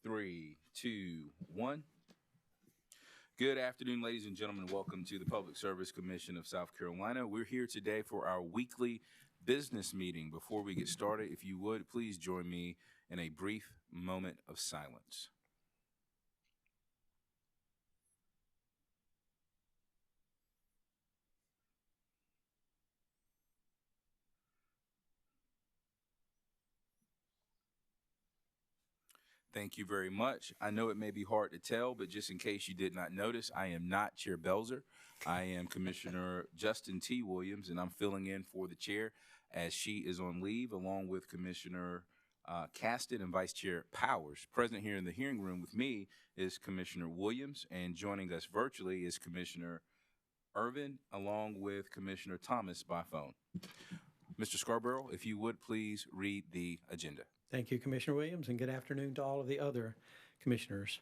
3, 2, 1. Good afternoon, ladies and gentlemen. Welcome to the Public Service Commission of South Carolina. We're here today for our weekly business meeting. Before we get started, if you would, please join me in a brief moment of silence. Thank you very much. I know it may be hard to tell, but just in case you did not notice, I am not Chair Belzer. I am Commissioner Justin T. Williams, and I'm filling in for the chair as she is on leave, along with Commissioner Caston and Vice Chair Powers. Present here in the hearing room with me is Commissioner Williams, and joining us virtually is Commissioner Irvin, along with Commissioner Thomas by phone. Mr. Scarborough, if you would please read the agenda. Thank you, Commissioner Williams, and good afternoon to all of the other commissioners.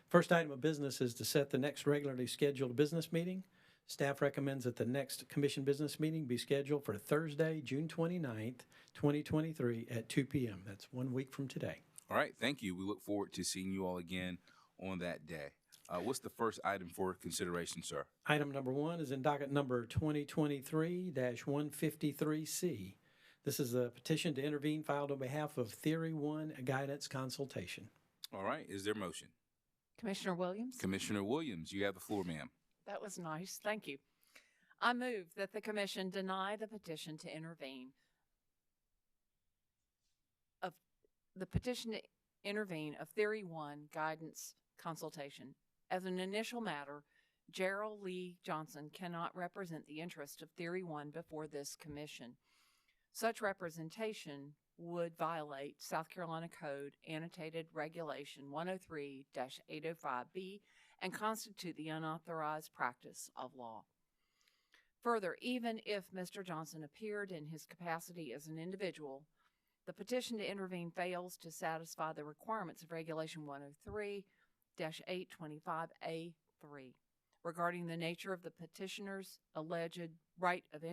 First item of business is to set the next regularly scheduled business meeting. Staff recommends that the next commission business meeting be scheduled for Thursday, June 29th, 2023 at 2 p.m. That's 1 week from today. All right, thank you. We look forward to seeing you all again on that day. What's the first item for consideration, sir? Item number 1 is in docket number 2023-153C. This is a petition to intervene filed on behalf of Theory 1 Guidance Consultation. All right, is there a motion? Commissioner Williams? Commissioner Williams, you have the floor, ma'am. That was nice. Thank you. I move that the commission deny the petition to intervene of Theory 1 Guidance Consultation. As an initial matter, Gerald Lee Johnson cannot represent the interest of Theory 1 before this commission. Such representation would violate South Carolina Code Annotated Regulation 103-805B and constitute the unauthorized practice of law. Further, even if Mr. Johnson appeared in his capacity as an individual, the petition to intervene fails to satisfy the requirements of Regulation 103-825A3 regarding the nature of the petitioner's alleged right of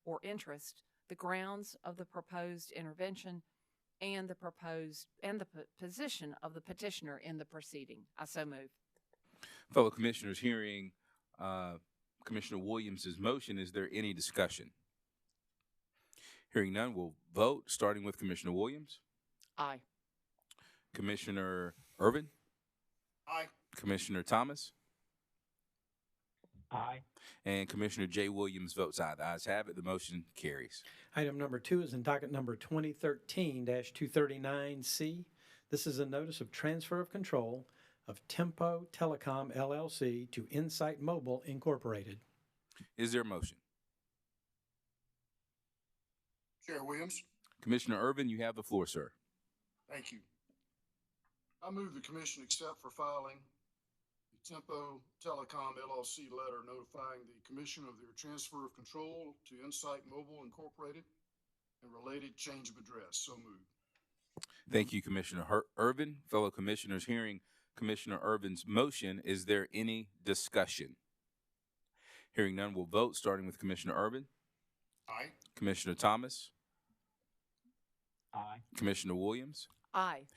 or interest, the grounds of the proposed intervention, and the position of the petitioner in the proceeding. I so move. Fellow commissioners, hearing Commissioner Williams' motion, is there any discussion? Hearing none, we'll vote, starting with Commissioner Williams. Aye. Commissioner Irvin? Aye. Commissioner Thomas? Aye. And Commissioner J. Williams votes aye. The ayes have it. The motion carries. Item number 2 is in docket number 2013-239C. This is a notice of transfer of control of Tempo Telecom LLC to Insight Mobile Incorporated. Is there a motion? Chair Williams. Commissioner Irvin, you have the floor, sir. Thank you. I move the commission accept for filing the Tempo Telecom LLC letter notifying the commission of their transfer of control to Insight Mobile Incorporated and related change of address. So moved. Thank you, Commissioner Irvin. Fellow commissioners, hearing Commissioner Irvin's motion, is there any discussion? Hearing none, we'll vote, starting with Commissioner Irvin. Aye. Commissioner Thomas? Aye. Commissioner Williams? Aye.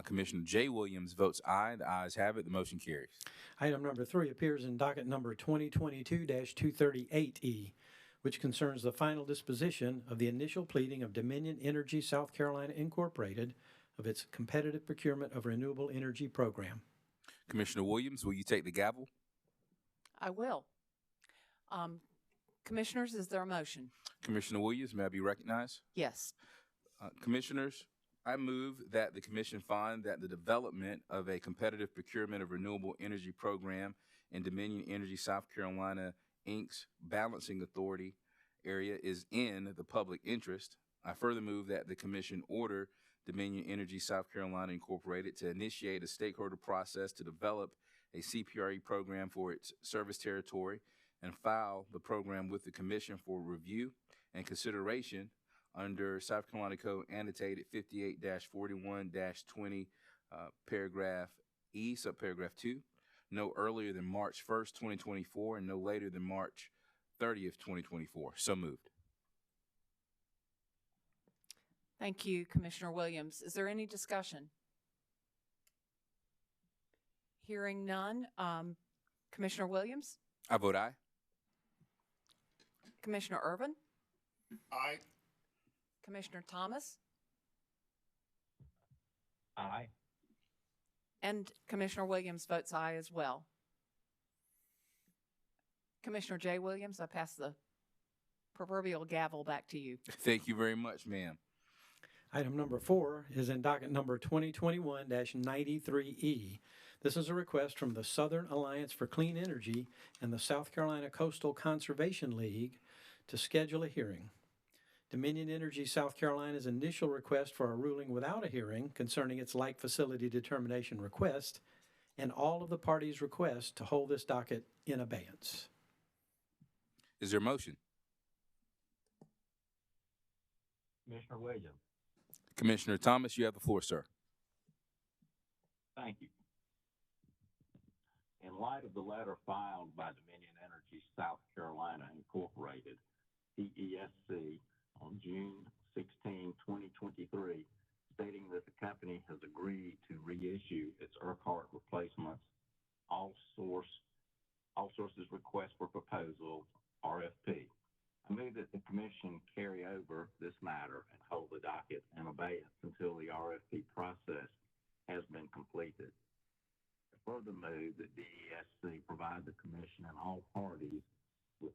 Commissioner J. Williams votes aye. The ayes have it. The motion carries. Item number 3 appears in docket number 2022-238E, which concerns the final disposition of the initial pleading of Dominion Energy South Carolina Incorporated of its competitive procurement of renewable energy program. Commissioner Williams, will you take the gavel? I will. Commissioners, is there a motion? Commissioner Williams, may I be recognized? Yes. Commissioners, I move that the commission find that the development of a competitive procurement of renewable energy program in Dominion Energy South Carolina, Inc.'s balancing authority area is in the public interest. I further move that the commission order Dominion Energy South Carolina Incorporated to initiate a stakeholder process to develop a CPRE program for its service territory and file the program with the commission for review and consideration under South Carolina Code Annotated 58-41-20, paragraph E, subparagraph 2, no earlier than March 1st, 2024, and no later than March 30th, 2024. So moved. Thank you, Commissioner Williams. Is there any discussion? Hearing none. Commissioner Williams, I vote aye. Commissioner Irvin, Aye. Commissioner Thomas, Aye. and Commissioner Williams votes aye as well. Commissioner J. Williams, I pass the proverbial gavel back to you. Thank you very much, ma'am. Item number 4 is in docket number 2021-93E. This is a request from the Southern Alliance for Clean Energy and the South Carolina Coastal Conservation League to schedule a hearing. Dominion Energy South Carolina's initial request for a ruling without a hearing concerning its lake facility determination request, and all of the parties' requests to hold this docket in abeyance. Is there a motion? Commissioner Williams, Commissioner Thomas, you have the floor, sir. thank you. In light of the letter filed by Dominion Energy South Carolina Incorporated, PESC, on June 16, 2023, stating that the company has agreed to reissue its Urquhart replacements all sources request for proposal, RFP. I move that the commission carry over this matter and hold the docket in abeyance until the RFP process has been completed. I further move that DESC provide the commission and all parties with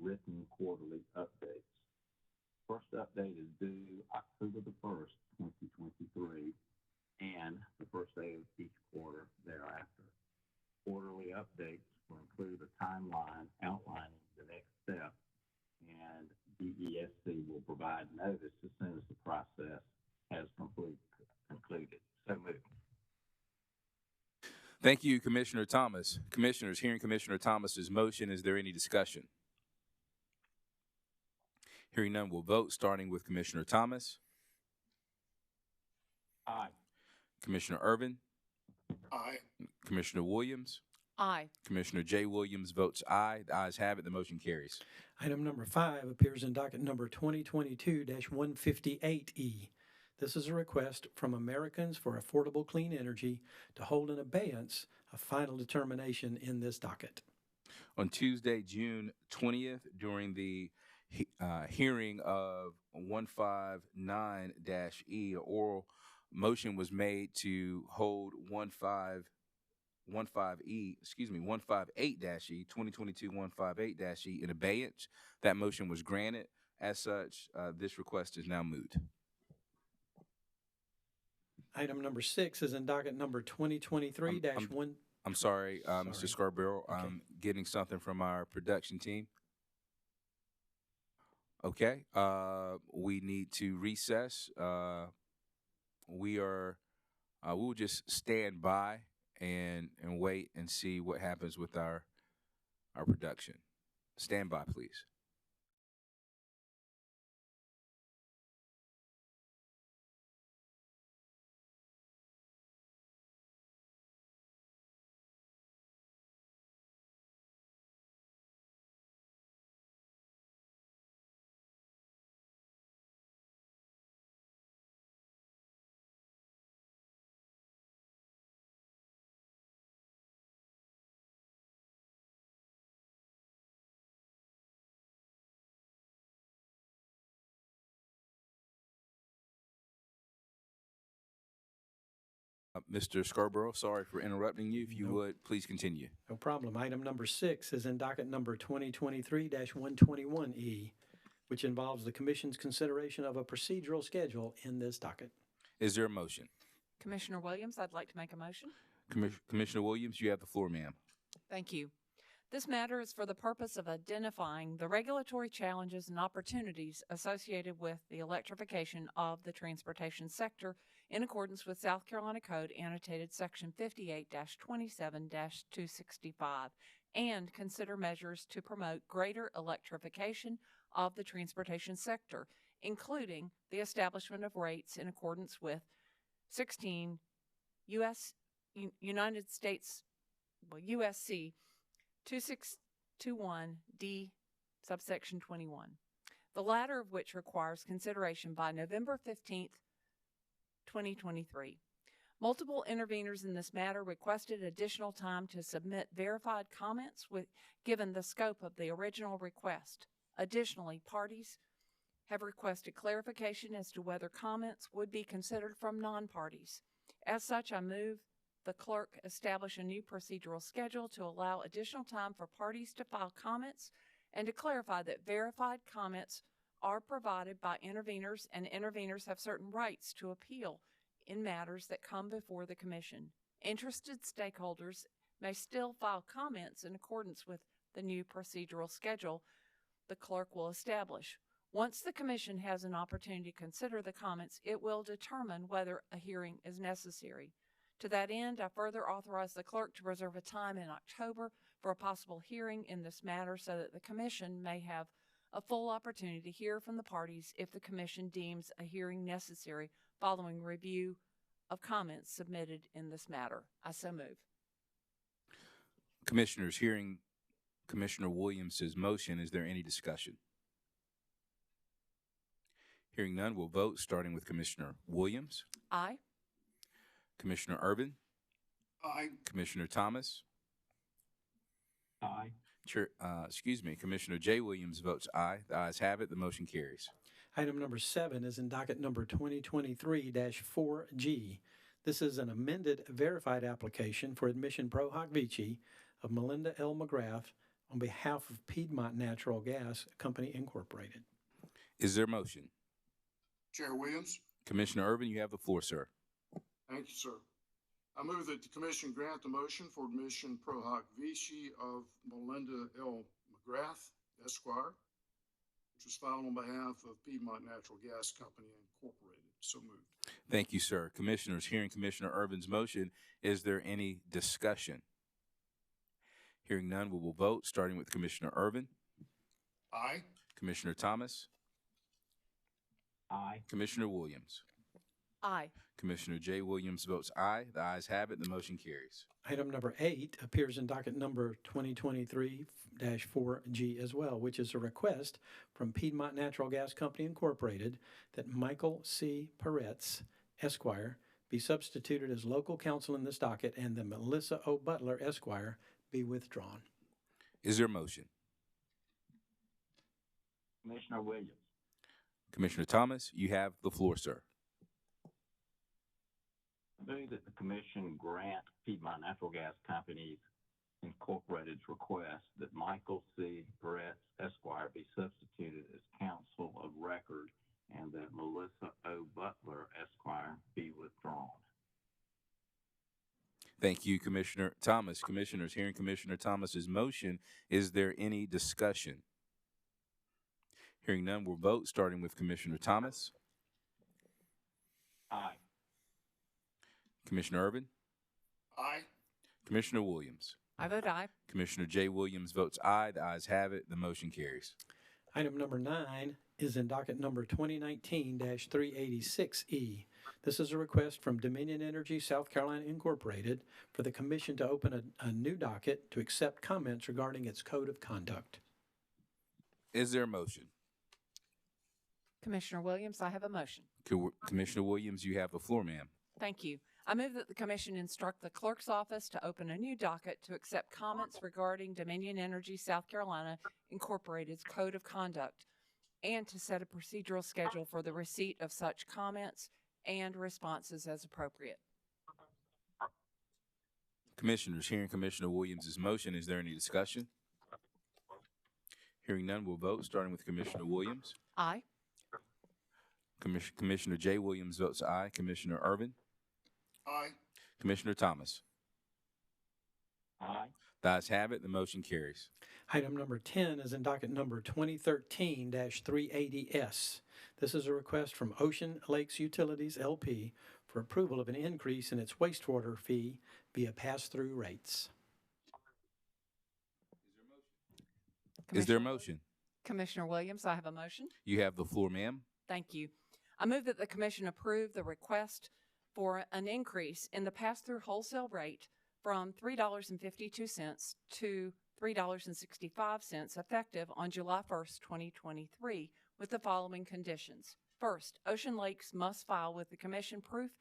written quarterly updates. First update is due October the 1st, 2023, and the first day of each quarter thereafter. Quarterly updates will include a timeline outlining the next step, and DESC will provide notice as soon as the process has concluded. So moved. Thank you, Commissioner Thomas. Commissioners, hearing Commissioner Thomas's motion, is there any discussion? Hearing none, we'll vote, starting with Commissioner Thomas. Aye. Commissioner Irvin, Aye. Commissioner Williams, Aye. Commissioner J. Williams votes aye. The ayes have it. The motion carries. Item number 5 appears in docket number 2022-158E. This is a request from Americans for Affordable Clean Energy to hold in abeyance a final determination in this docket. On Tuesday, June 20th, during the hearing of 159-E, oral motion was made to hold 158-E, 2022-158-E in abeyance. That motion was granted. As such, this request is now moot. Item number 6 is in docket number 2023-1. I'm sorry, Mr. Scarborough. Okay. I'm getting something from our production team. Okay, we need to recess. We will just stand by and wait and see what happens with our production. Stand by, please. Mr. Scarborough, sorry for interrupting you. If you would, please continue. No problem. Item number 6 is in docket number 2023-121E, which involves the Commission's consideration of a procedural schedule in this docket. Is there a motion? Commissioner Williams, I'd like to make a motion. Commissioner Williams, you have the floor, ma'am. Thank you. This matter is for the purpose of identifying the regulatory challenges and opportunities associated with the electrification of the transportation sector in accordance with South Carolina Code Annotated Section 58-27-265, and consider measures to promote greater electrification of the transportation sector, including the establishment of rates in accordance with 16 USC 2621D subsection 21, the latter of which requires consideration by November 15th, 2023. Multiple interveners in this matter requested additional time to submit verified comments given the scope of the original request. Additionally, parties have requested clarification as to whether comments would be considered from non-parties. As such, I move the clerk establish a new procedural schedule to allow additional time for parties to file comments and to clarify that verified comments are provided by interveners, and interveners have certain rights to appeal in matters that come before the Commission. Interested stakeholders may still file comments in accordance with the new procedural schedule the clerk will establish. Once the Commission has an opportunity to consider the comments, it will determine whether a hearing is necessary. To that end, I further authorize the clerk to reserve a time in October for a possible hearing in this matter so that the Commission may have a full opportunity to hear from the parties if the Commission deems a hearing necessary following review of comments submitted in this matter. I so move. Commissioners, hearing Commissioner Williams' motion, is there any discussion? Hearing none, we'll vote, starting with Commissioner Williams. Aye. Commissioner Urban. Aye. Commissioner Thomas. Aye. Commissioner J. Williams votes aye. The ayes have it. The motion carries. Item number 7 is in docket number 2023-4G. This is an amended verified application for admission pro hoc vici of Melinda L. McGrath on behalf of Piedmont Natural Gas Company, Incorporated. Is there a motion? Chair Williams. Commissioner Urban, you have the floor, sir. Thank you, sir. I move that the commission grant the motion for admission pro hoc vici of Melinda L. McGrath, Esquire, which was filed on behalf of Piedmont Natural Gas Company, Incorporated. So moved. Thank you, sir. Commissioners, hearing Commissioner Urban's motion, is there any discussion? Hearing none, we will vote, starting with Commissioner Urban. Aye. Commissioner Thomas. Aye. Commissioner Williams. Aye. Commissioner J. Williams votes aye. The ayes have it. The motion carries. Item number 8 appears in docket number 2023-4G as well, which is a request from Piedmont Natural Gas Company, Incorporated, that Michael C. Peretz, Esquire, be substituted as local counsel in this docket and that Melissa O. Butler, Esquire, be withdrawn. Is there a motion? Commissioner Williams. Commissioner Thomas, you have the floor, sir. I move that the commission grant Piedmont Natural Gas Company, Incorporated's request that Michael C. Peretz, Esquire, be substituted as counsel of record and that Melissa O. Butler, Esquire, be withdrawn. Thank you, Commissioner Thomas. Commissioners, hearing Commissioner Thomas's motion, is there any discussion? Hearing none, we'll vote, starting with Commissioner Thomas. Aye. Commissioner Urban. Aye. Commissioner Williams. I vote aye. Commissioner J. Williams votes aye. The ayes have it. The motion carries. Item number 9 is in docket number 2019-386E. This is a request from Dominion Energy South Carolina, Incorporated, for the commission to open a new docket to accept comments regarding its code of conduct. Is there a motion? Commissioner Williams, I have a motion. Commissioner Williams, you have the floor, ma'am. Thank you. I move that the Commission instruct the Clerk's Office to open a new docket to accept comments regarding Dominion Energy South Carolina Incorporated's Code of Conduct and to set a procedural schedule for the receipt of such comments and responses as appropriate. Commissioners, hearing Commissioner Williams' motion, is there any discussion? Hearing none, we'll vote, starting with Commissioner Williams. Aye. Commissioner J. Williams votes aye. Commissioner Urban. Aye. Commissioner Thomas. Aye. The ayes have it. The motion carries. Item number 10 is in docket number 2013-380S. This is a request from Ocean Lakes Utilities, LP, for approval of an increase in its wastewater fee via pass-through rates. Is there a motion? Commissioner Williams, I have a motion. You have the floor, ma'am. Thank you. I move that the Commission approve the request for an increase in the pass-through wholesale rate from $3.52 to $3.65 effective on July 1st, 2023, with the following conditions. First, Ocean Lakes must file with the Commission proof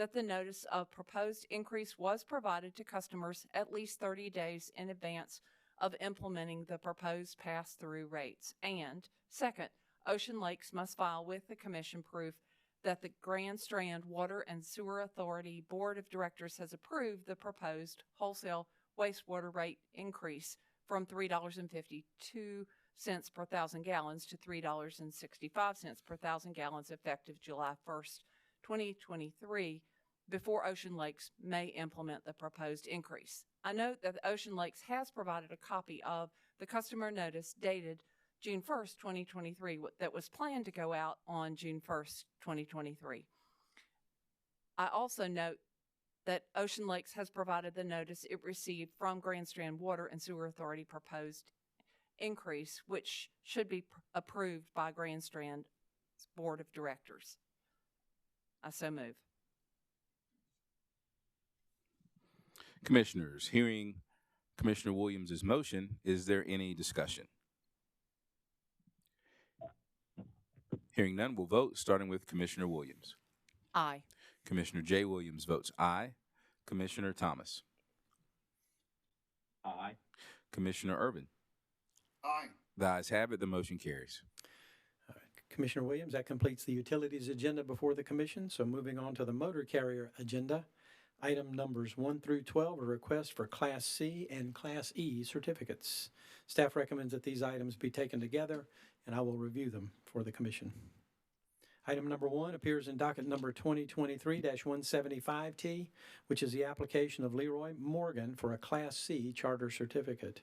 that the notice of proposed increase was provided to customers at least 30 days in advance of implementing the proposed pass-through rates. And second, Ocean Lakes must file with the Commission proof that the Grand Strand Water and Sewer Authority Board of Directors has approved the proposed wholesale wastewater rate increase from $3.52 per thousand gallons to $3.65 per thousand gallons effective July 1st, 2023, before Ocean Lakes may implement the proposed increase. I note that Ocean Lakes has provided a copy of the customer notice dated June 1st, 2023, that was planned to go out on June 1st, 2023. I also note that Ocean Lakes has provided the notice it received from Grand Strand Water and Sewer Authority proposed increase, which should be approved by Grand Strand's Board of Directors. I so move. Commissioners, hearing Commissioner Williams' motion, is there any discussion? Hearing none, we'll vote, starting with Commissioner Williams. Aye. Commissioner J. Williams votes aye. Commissioner Thomas. Aye. Commissioner Urban. Aye. The ayes have it. The motion carries. Commissioner Williams, that completes the utilities agenda before the commission. So moving on to the motor carrier agenda, item numbers 1 through 12 are requests for Class C and Class E certificates. Staff recommends that these items be taken together, and I will review them for the commission. Item number 1 appears in docket number 2023-175T, which is the application of Leroy Morgan for a Class C charter certificate.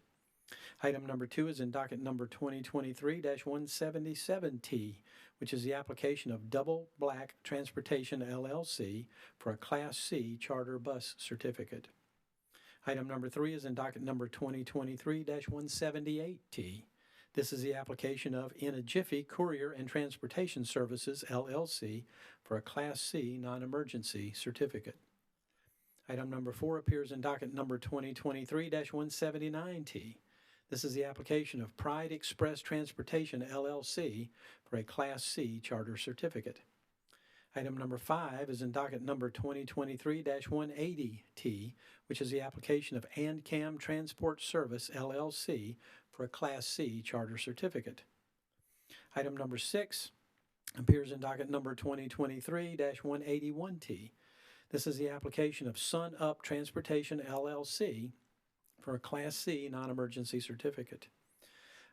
Item number 2 is in docket number 2023-177T, which is the application of Double Black Transportation LLC for a Class C charter bus certificate. Item number 3 is in docket number 2023-178T. This is the application of In a Jiffy Courier and Transportation Services LLC for a Class C non-emergency certificate. Item number 4 appears in docket number 2023-179T. This is the application of Pride Express Transportation LLC for a Class C charter certificate. Item number 5 is in docket number 2023-180T, which is the application of AndCam Transport Service LLC for a Class C charter certificate. Item number 6 appears in docket number 2023-181T. This is the application of Sun Up Transportation LLC for a Class C non-emergency certificate.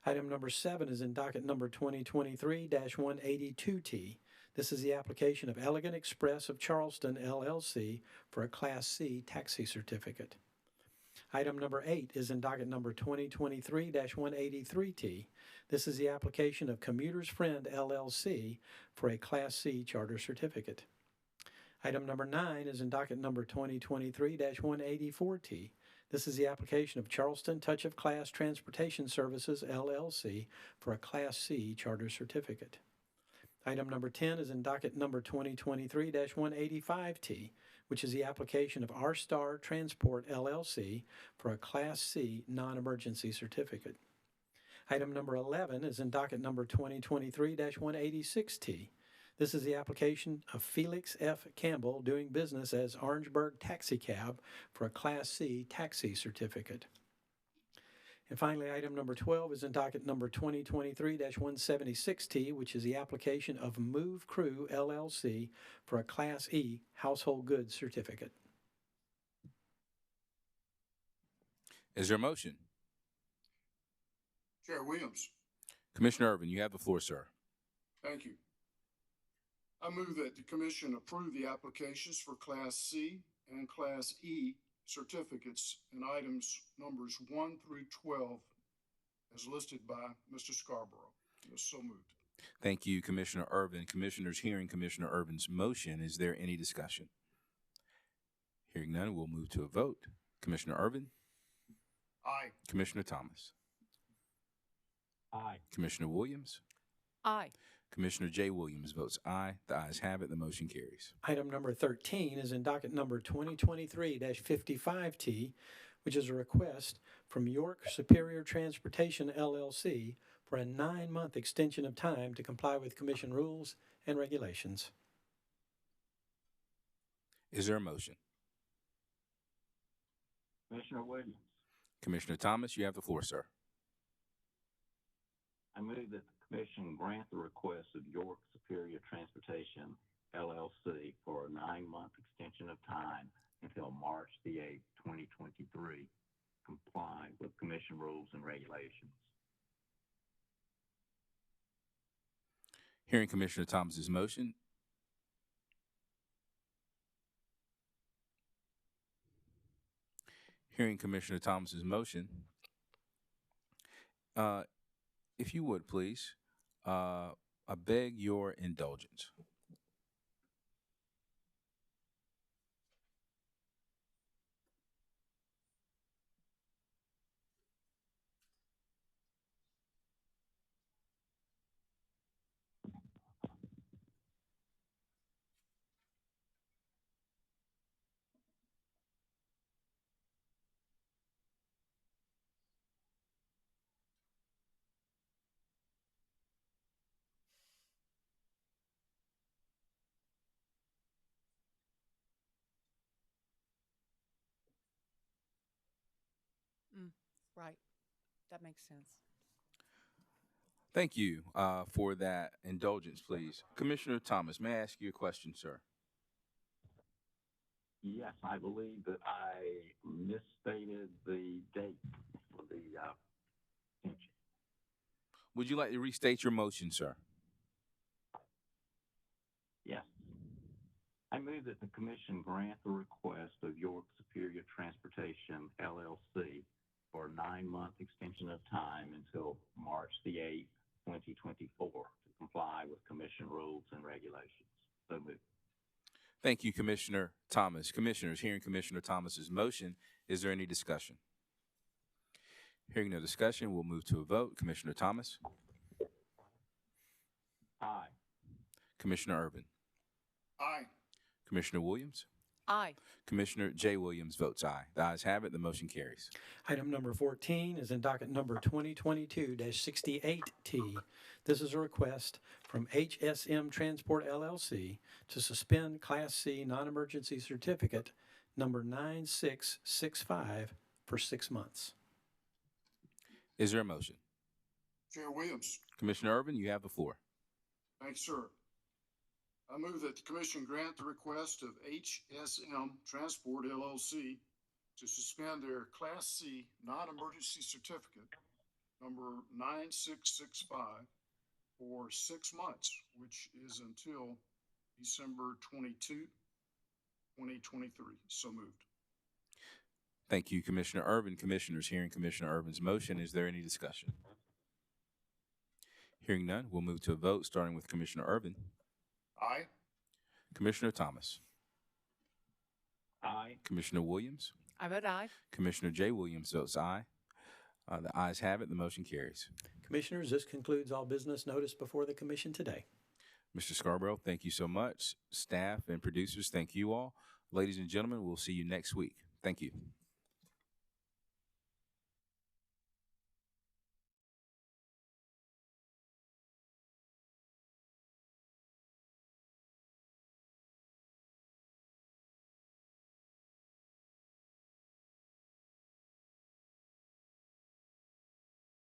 Item number 7 is in docket number 2023-182T. This is the application of Elegant Express of Charleston LLC for a Class C taxi certificate. Item number 8 is in docket number 2023-183T. This is the application of Commuters Friend LLC for a Class C charter certificate. Item number 9 is in docket number 2023-184T. This is the application of Charleston Touch of Class Transportation Services LLC for a Class C charter certificate. Item number 10 is in docket number 2023-185T, which is the application of R-Star Transport LLC for a Class C non-emergency certificate. Item number 11 is in docket number 2023-186T. This is the application of Felix F. Campbell doing business as Orangeburg Taxi Cab for a Class C taxi certificate. And finally, item number 12 is in docket number 2023-176T, which is the application of Move Crew LLC for a Class E household goods certificate. Is there a motion? Chair Williams. Commissioner Irvin, you have the floor, sir. Thank you. I move that the commission approve the applications for Class C and Class E certificates in items numbers 1 through 12 as listed by Mr. Scarborough. So moved. Thank you, Commissioner Irvin. Commissioners, hearing Commissioner Irvin's motion, is there any discussion? Hearing none, we'll move to a vote. Commissioner Irvin? Aye. Commissioner Thomas? Aye. Commissioner Williams? Aye. Commissioner J. Williams votes aye. The ayes have it. The motion carries. Item number 13 is in docket number 2023-55T, which is a request from York Superior Transportation LLC for a 9-month extension of time to comply with Commission rules and regulations. Is there a motion? Commissioner Williams, Commissioner Thomas, you have the floor, sir. I move that the commission grant the request of York Superior Transportation, LLC, for a 9-month extension of time until March the 8th, 2023, comply with commission rules and regulations. Hearing Commissioner Thomas's motion. Hearing Commissioner Thomas's motion. If you would, please, I beg your indulgence. Right. That makes sense. Thank you for that indulgence, please. Commissioner Thomas, may I ask you a question, sir? Yes, I believe that I misstated the date for the extension. Would you like to restate your motion, sir? Yes. I move that the commission grant the request of York Superior Transportation, LLC, for a 9-month extension of time until March the 8th, 2024, to comply with commission rules and regulations. So moved. Thank you, Commissioner Thomas. Commissioners, hearing Commissioner Thomas's motion, is there any discussion? Hearing no discussion, we'll move to a vote. Commissioner Thomas? Aye. Commissioner Urban? Aye. Commissioner Williams? Aye. Commissioner J. Williams votes aye. The ayes have it. The motion carries. Item number 14 is in docket number 2022-68T. This is a request from HSM Transport LLC to suspend Class C non-emergency certificate number 9665 for 6 months. Is there a motion? Chair Williams. Commissioner Urban, you have the floor. Thanks, sir. I move that the commission grant the request of HSM Transport LLC to suspend their Class C non-emergency certificate number 9665 for 6 months, which is until December 22, 2023. So moved. Thank you, Commissioner Urban. Commissioners, hearing Commissioner Urban's motion, is there any discussion? Hearing none, we'll move to a vote, starting with Commissioner Urban. Aye. Commissioner Thomas? Aye. Commissioner Williams? I vote aye. Commissioner J. Williams votes aye. The ayes have it. The motion carries. Commissioners, this concludes all business noticed before the commission today. Mr. Scarborough, thank you so much. Staff and producers, thank you all. Ladies and gentlemen, we'll see you next week. Thank you.